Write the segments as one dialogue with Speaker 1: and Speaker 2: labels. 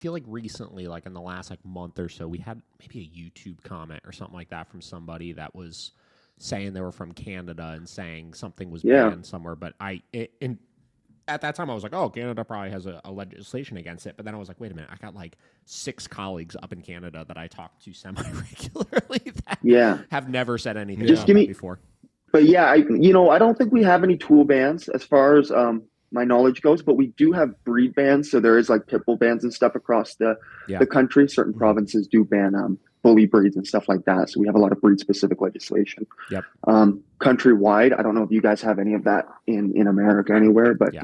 Speaker 1: feel like recently, like in the last like month or so, we had maybe a YouTube comment or something like that from somebody that was saying they were from Canada and saying something was banned somewhere. But at that time, I was like, oh, Canada probably has a legislation against it. But then I was like, wait a minute, I got like 6 colleagues up in Canada that I talk to semi-regularly that have never said anything about that before.
Speaker 2: But yeah, I don't think we have any tool bans as far as my knowledge goes, but we do have breed bans. So there is like pit bull bans and stuff across the country. Certain provinces do ban bully breeds and stuff like that. So we have a lot of breed specific legislation.
Speaker 1: Yep.
Speaker 2: Countrywide, I don't know if you guys have any of that in America anywhere, but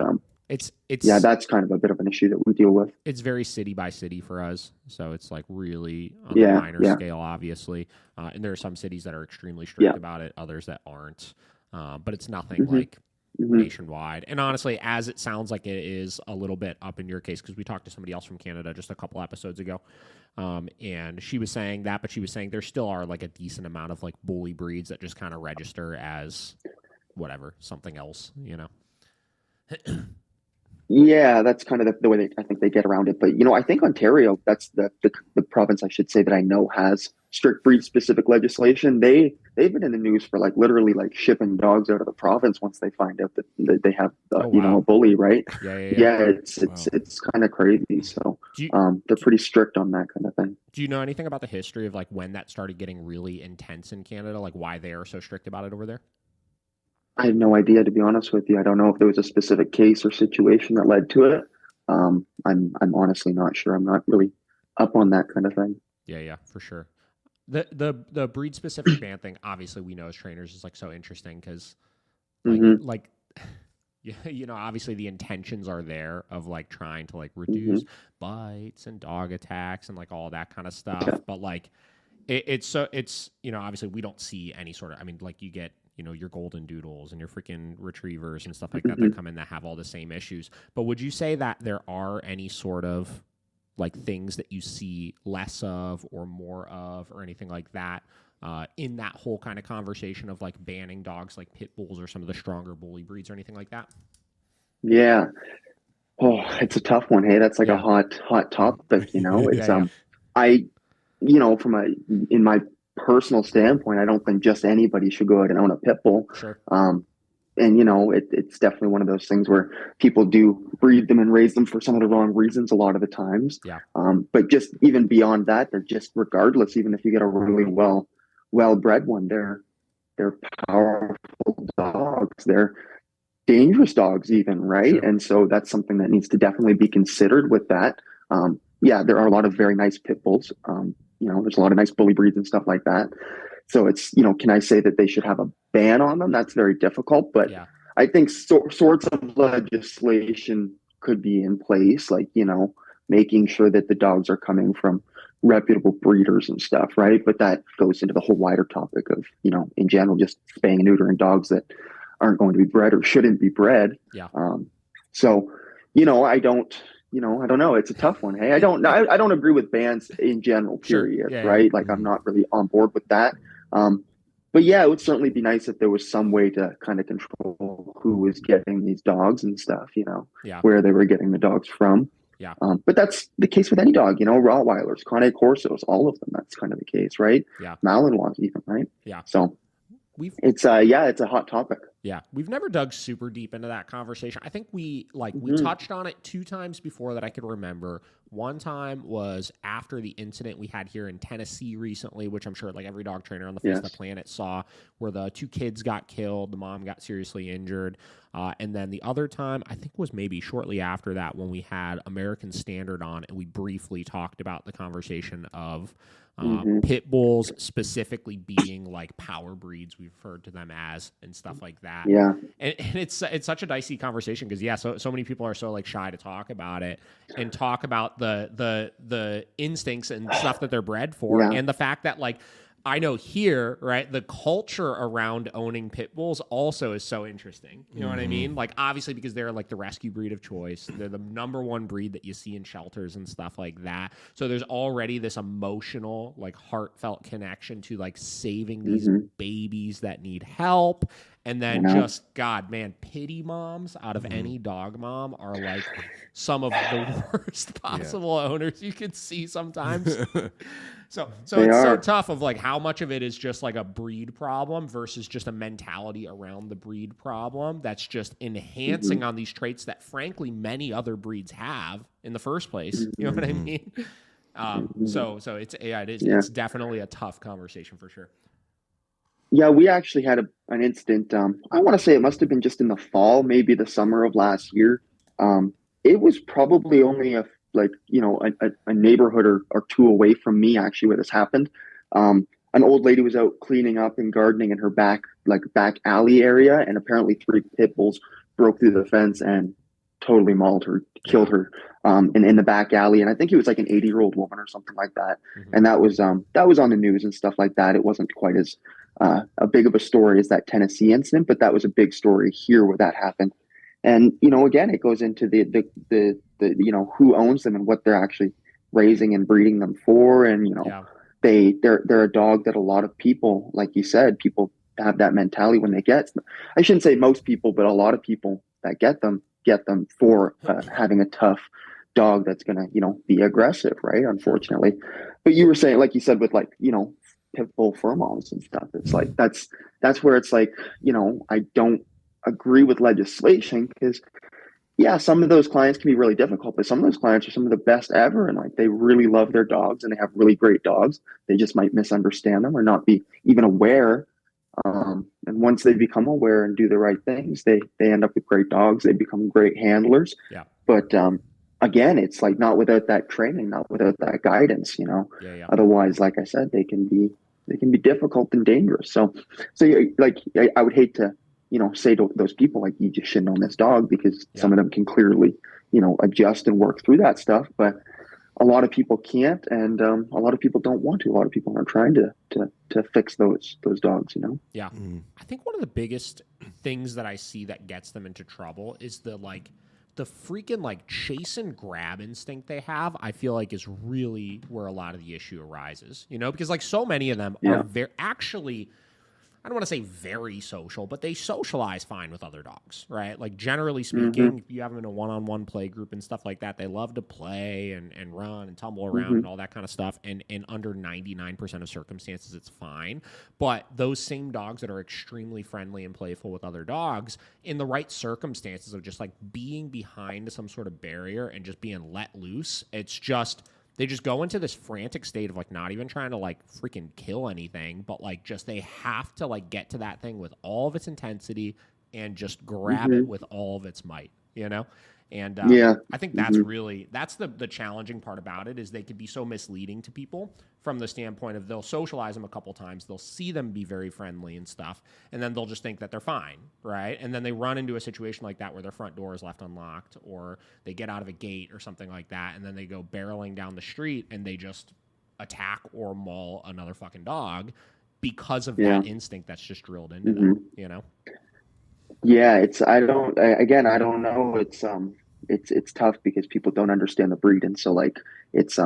Speaker 1: it's
Speaker 2: that's kind of a bit of an issue that we deal with.
Speaker 1: It's very city by city for us, so it's like really on the minor scale, obviously. And there are some cities that are extremely strict about it, others that aren't. But it's nothing like nationwide. And honestly, as it sounds like it is a little bit up in your case, because we talked to somebody else from Canada just a couple episodes ago, and she was saying that, but she was saying there still are like a decent amount of like bully breeds that just kind of register as whatever, something else, you know.
Speaker 2: Yeah, that's kind of the way I think they get around it. But, I think Ontario, that's the province, I should say, that I know has strict breed-specific legislation. They've been in the news for like literally like shipping dogs out of the province once they find out that they have, a bully, right? Yeah, it's kind of crazy. So they're pretty strict on that kind of thing.
Speaker 1: Do you know anything about the history of like when that started getting really intense in Canada, like why they are so strict about it over there?
Speaker 2: I have no idea, to be honest with you. I don't know if there was a specific case or situation that led to it. I'm honestly not sure. I'm not really up on that kind of thing.
Speaker 1: Yeah, for sure. The breed specific ban thing, obviously, we know as trainers is like so interesting because, like, obviously the intentions are there of like trying to like reduce bites and dog attacks and like all that kind of stuff. Yeah. But like, it's obviously we don't see any sort of. I mean, like you get. Your golden doodles and your freaking retrievers and stuff like that that come in that have all the same issues. But would you say that there are any sort of like things that you see less of or more of or anything like that in that whole kind of conversation of like banning dogs like pit bulls or some of the stronger bully breeds or anything like that?
Speaker 2: Yeah. Oh, it's a tough one. Hey, that's like a hot topic, It's in my personal standpoint, I don't think just anybody should go out and own a pit bull.
Speaker 1: Sure.
Speaker 2: And it's definitely one of those things where people do breed them and raise them for some of the wrong reasons a lot of the times.
Speaker 1: Yeah.
Speaker 2: But just even beyond that, they're just regardless, even if you get a really well-bred one, they're powerful dogs. They're dangerous dogs even, right? Sure. And so that's something that needs to definitely be considered with that. There are a lot of very nice pit bulls. There's a lot of nice bully breeds and stuff like that. So it's, can I say that they should have a ban on them? That's very difficult. But I think sorts of legislation could be in place, like, making sure that the dogs are coming from reputable breeders and stuff, right? But that goes into the whole wider topic of, in general, just spaying and neutering dogs that aren't going to be bred or shouldn't be bred.
Speaker 1: Yeah.
Speaker 2: I don't know. It's a tough one. Hey, I don't agree with bans in general, period.
Speaker 1: Sure.
Speaker 2: Right. Like I'm not really on board with that. But yeah, it would certainly be nice if there was some way to kind of control who was getting these dogs and stuff, where they were getting the dogs from.
Speaker 1: Yeah.
Speaker 2: But that's the case with any dog, Rottweilers, Cane Corsos, all of them. That's kind of the case, right?
Speaker 1: Yeah.
Speaker 2: Malinois even, right?
Speaker 1: Yeah.
Speaker 2: So it's a hot topic.
Speaker 1: Yeah. We've never dug super deep into that conversation. I think we touched on it 2 times before that I could remember. One time was after the incident we had here in Tennessee recently, which I'm sure like every dog trainer on the face of the planet saw, where the 2 kids got killed, the mom got seriously injured. And then the other time, I think was maybe shortly after that when we had American Standard on and we briefly talked about the conversation of pit bulls specifically being like power breeds, we've referred to them as, and stuff like that.
Speaker 2: Yeah.
Speaker 1: And it's such a dicey conversation because so many people are so like shy to talk about it and talk about the instincts and stuff that they're bred for, and the fact that like I know here, right, the culture around owning pit bulls also is so interesting. You know what I mean? Like, obviously, because they're like the rescue breed of choice. They're the number one breed that you see in shelters and stuff like that. So there's already this emotional, like, heartfelt connection to like saving these babies that need help And then just, God, man, pity moms out of any dog mom are like some of the worst possible owners you could see sometimes. So it's so tough of like how much of it is just like a breed problem versus just a mentality around the breed problem that's just enhancing on these traits that frankly many other breeds have in the first place. You know what I mean? So it's definitely a tough conversation for sure.
Speaker 2: Yeah, we actually had an incident. I want to say it must have been just in the fall, maybe the summer of last year. It was probably only a neighborhood or two away from me actually where this happened. An old lady was out cleaning up and gardening in her back alley area, and apparently three pit bulls broke through the fence and totally mauled her, killed her in the back alley. And I think it was like an 80-year-old woman or something like that. And that was on the news and stuff like that. It wasn't quite as a big of a story as that Tennessee incident, but that was a big story here where that happened. And again, it goes into the who owns them and what they're actually raising and breeding them for. And they're a dog that a lot of people, like you said, people have that mentality when they get. I shouldn't say most people, but a lot of people that get them for having a tough dog that's gonna be aggressive, right? Unfortunately, but you were saying, like you said, with pit bull fur moms and stuff. It's like that's where it's like I don't agree with legislation because some of those clients can be really difficult, but some of those clients are some of the best ever, and like they really love their dogs and they have really great dogs. They just might misunderstand them or not be even aware. And once they become aware and do the right things, they end up with great dogs. They become great handlers.
Speaker 1: Yeah.
Speaker 2: But again, it's like not without that training, not without that guidance. Otherwise, like I said, they can be difficult and dangerous. So like I would hate to say to those people like you just shouldn't own this dog because some of them can clearly adjust and work through that stuff, but a lot of people can't, and a lot of people don't want to. A lot of people aren't trying to fix those dogs.
Speaker 1: Yeah, I think one of the biggest things that I see that gets them into trouble is the freaking chase and grab instinct they have. I feel like is really where a lot of the issue arises. Because so many of them are actually, I don't want to say very social, but they socialize fine with other dogs, right? Like generally speaking, if you have them in a one-on-one play group and stuff like that, they love to play and run and tumble around and all that kind of stuff. And in under 99% of circumstances, it's fine. But those same dogs that are extremely friendly and playful with other dogs, in the right circumstances of just being behind some sort of barrier and just being let loose, it's just... They just go into this frantic state of not even trying to freaking kill anything, but just they have to get to that thing with all of its intensity and just grab it with all of its might, And I think that's really, that's the challenging part about it is they could be so misleading to people from the standpoint of they'll socialize them a couple times. They'll see them be very friendly and stuff. And then they'll just think that they're fine. Right. And then they run into a situation like that where their front door is left unlocked or they get out of a gate or something like that. And then they go barreling down the street and they just attack or maul another fucking dog because of that instinct that's just drilled into them,
Speaker 2: Yeah, I don't know. It's tough because people don't understand the breed. And so it's,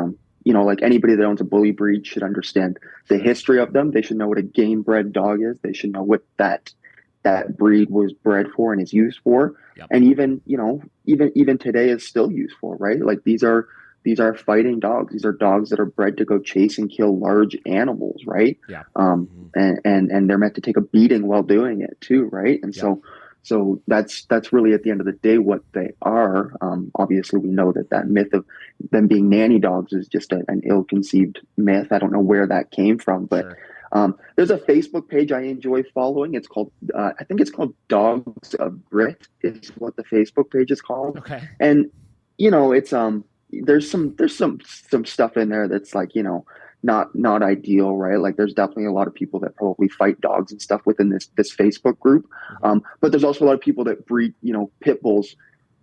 Speaker 2: anybody that owns a bully breed should understand the history of them. They should know what a game bred dog is. They should know what that breed was bred for and is used for. Yep. And even today is still used for, right? Like these are fighting dogs. These are dogs that are bred to go chase and kill large animals, right?
Speaker 1: Yeah.
Speaker 2: And they're meant to take a beating while doing it too, right? And so that's really at the end of the day what they are. Obviously, we know that myth of them being nanny dogs is just an ill-conceived myth. I don't know where that came from, but there's a Facebook page I enjoy following. It's called I think it's called Dogs of Grit is what the Facebook page is called.
Speaker 1: Okay.
Speaker 2: And it's there's some stuff in there that's not ideal, right? Like there's definitely a lot of people that probably fight dogs and stuff within this Facebook group. But there's also a lot of people that breed, pit bulls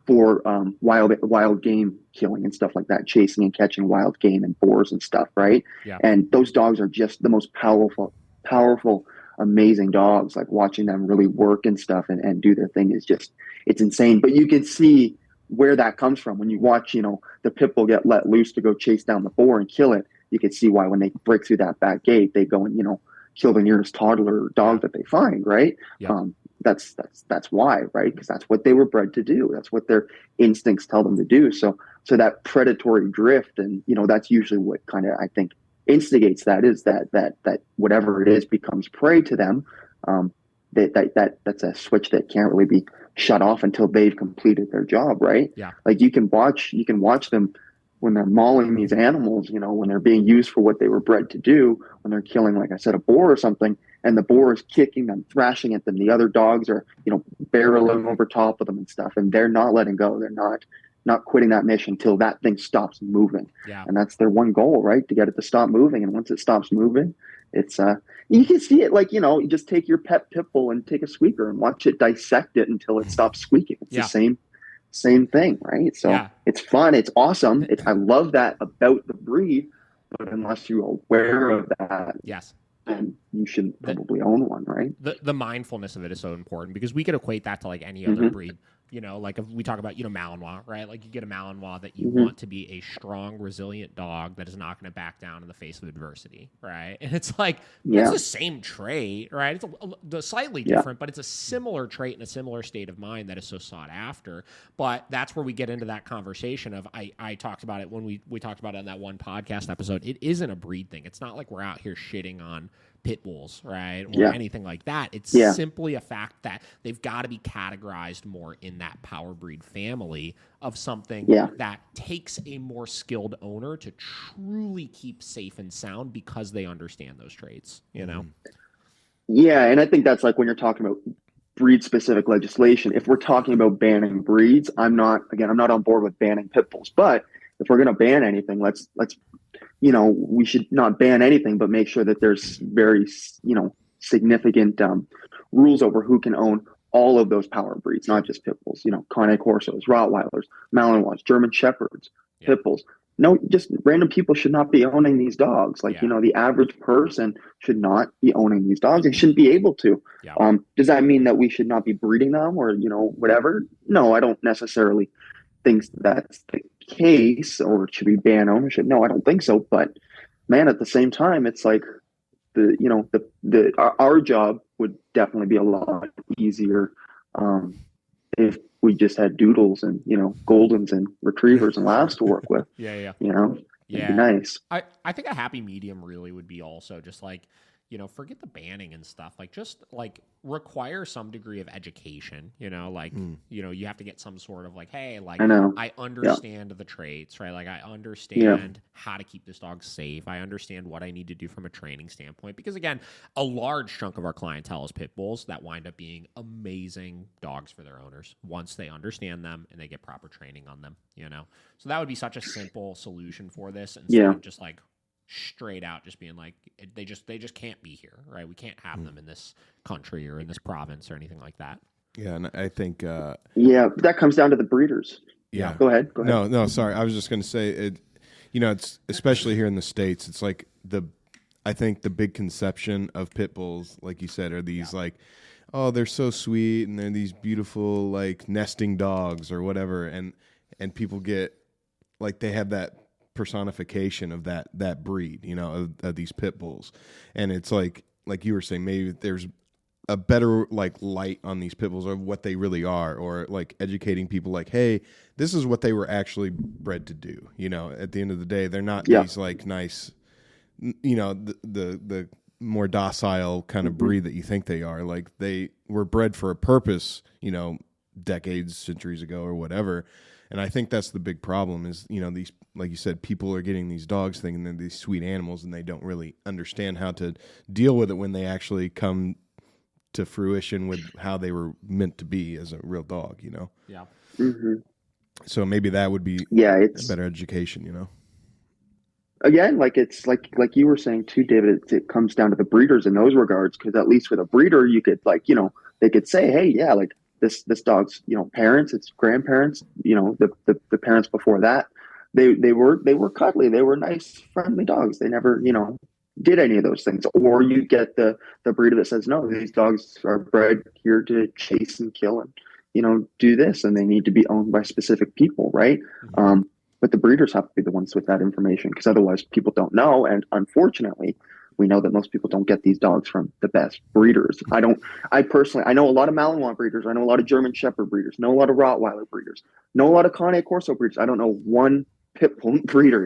Speaker 2: for wild game killing and stuff like that, chasing and catching wild game and boars and stuff, right?
Speaker 1: Yeah.
Speaker 2: And those dogs are just the most powerful, amazing dogs. Like watching them really work and stuff and do their thing is just, it's insane. But you can see where that comes from when you watch, the pit bull get let loose to go chase down the boar and kill it. You can see why when they break through that back gate, they go and, kill the nearest toddler dog that they find, right?
Speaker 1: Yeah.
Speaker 2: That's why, right? Because that's what they were bred to do. That's what their instincts tell them to do. So that predatory drift, and that's usually what kind of, I think, instigates that, is that whatever it is becomes prey to them. That's a switch that can't really be shut off until they've completed their job, right?
Speaker 1: Yeah.
Speaker 2: Like you can watch them when they're mauling these animals, when they're being used for what they were bred to do, when they're killing, like I said, a boar or something, and the boar is kicking them, thrashing at them. The other dogs are, barreling over top of them and stuff, and they're not letting go. They're not quitting that mission until that thing stops moving.
Speaker 1: Yeah.
Speaker 2: And that's their one goal, right? To get it to stop moving. And once it stops moving, it's you can see it, like, you just take your pet pit bull and take a squeaker and watch it dissect it until it stops squeaking. It's the same thing, right? So it's fun, it's awesome. I love that about the breed, but unless you're aware of that, then you should probably own one, right?
Speaker 1: The mindfulness of it is so important, because we could equate that to like any other breed. Like if we talk about, Malinois, right? Like you get a Malinois that you want to be a strong, resilient dog that is not going to back down in the face of adversity, right? And it's like, it's the same trait, right? It's slightly different, but it's a similar trait and a similar state of mind that is so sought after. But that's where we get into that conversation of, I talked about it when we talked about it in that one podcast episode. It isn't a breed thing. It's not like we're out here shitting on pit bulls, right? Or anything like that. It's simply a fact that they've got to be categorized more in that power breed family of something that takes a more skilled owner to truly keep safe and sound, because they understand those traits,
Speaker 2: Yeah, and I think that's like when you're talking about breed specific legislation. If we're talking about banning breeds, I'm not on board with banning pit bulls, but if we're going to ban anything, let's we should not ban anything, but make sure that there's very, significant rules over who can own all of those power breeds, not just pit bulls, Cane Corsos, Rottweilers, Malinois, German Shepherds, pit bulls. No, just random people should not be owning these dogs. Like, the average person should not be owning these dogs and shouldn't be able to.
Speaker 1: Yeah.
Speaker 2: Does that mean that we should not be breeding them or, whatever? No, I don't necessarily think that's the case. Or should we ban ownership? No, I don't think so. But man, at the same time, it's like our job would definitely be a lot easier if we just had doodles and Goldens and retrievers and labs to work with. It'd be nice.
Speaker 1: I think a happy medium really would be also just like, forget the banning and stuff. Like, just like require some degree of education, you have to get some sort of like, hey, like I understand the traits, right? Like I understand how to keep this dog safe. I understand what I need to do from a training standpoint, because again, a large chunk of our clientele is pit bulls that wind up being amazing dogs for their owners once they understand them and they get proper training on them, So that would be such a simple solution for this, instead of just like straight out just being like, they just can't be here, right? We can't have them in this country or in this province or anything like that.
Speaker 3: Yeah, and I think
Speaker 2: that comes down to the breeders.
Speaker 3: Yeah,
Speaker 2: go ahead.
Speaker 3: No, sorry, I was just going to say it. It's especially here in the States, it's like I think the big conception of pit bulls, like you said, are these like, oh, they're so sweet and they're these beautiful like nesting dogs or whatever, and people get like, they have that personification of that breed, of these pit bulls. And it's like you were saying, maybe there's a better like light on these pit bulls of what they really are, or like educating people like, hey, this is what they were actually bred to do. At the end of the day, they're not these like nice, the more docile kind of breed that you think they are. Like, they were bred for a purpose, decades, centuries ago or whatever. And I think that's the big problem is, these, like you said, people are getting these dogs thinking they're these sweet animals, and they don't really understand how to deal with it when they actually come to fruition with how they were meant to be as a real dog,
Speaker 1: Yeah.
Speaker 2: Mm-hmm.
Speaker 3: So maybe that would be
Speaker 2: it's
Speaker 3: a better education,
Speaker 2: Again, like it's like you were saying too, David, it comes down to the breeders in those regards, because at least with a breeder, you could like, they could say, hey, yeah, like this dog's, parents, its grandparents, the parents before that, they were cuddly, they were nice, friendly dogs. They never, did any of those things. Or you get the breeder that says, no, these dogs are bred here to chase and kill and, do this, and they need to be owned by specific people, right?
Speaker 1: Mm-hmm.
Speaker 2: But the breeders have to be the ones with that information, because otherwise people don't know. And unfortunately, we know that most people don't get these dogs from the best breeders. I know a lot of Malinois breeders. I know a lot of German Shepherd breeders, know a lot of Rottweiler breeders, know a lot of Cane Corso breeders. I don't know one pit bull breeder,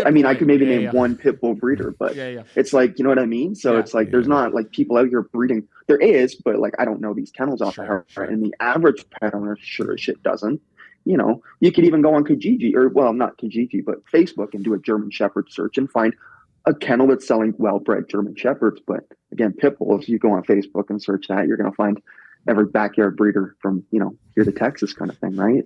Speaker 2: I mean, I could maybe name one pit bull breeder, but it's like, you know what I mean? So it's like, there's not like people out here breeding. There is, but like, I don't know these kennels off the heart. And the average pet owner sure as shit doesn't. You could even go on Kijiji, or well, not Kijiji, but Facebook, and do a German Shepherd search and find a kennel that's selling well-bred German Shepherds. But again, pit bulls, you go on Facebook and search that, you're going to find every backyard breeder from, here to Texas kind of thing, right?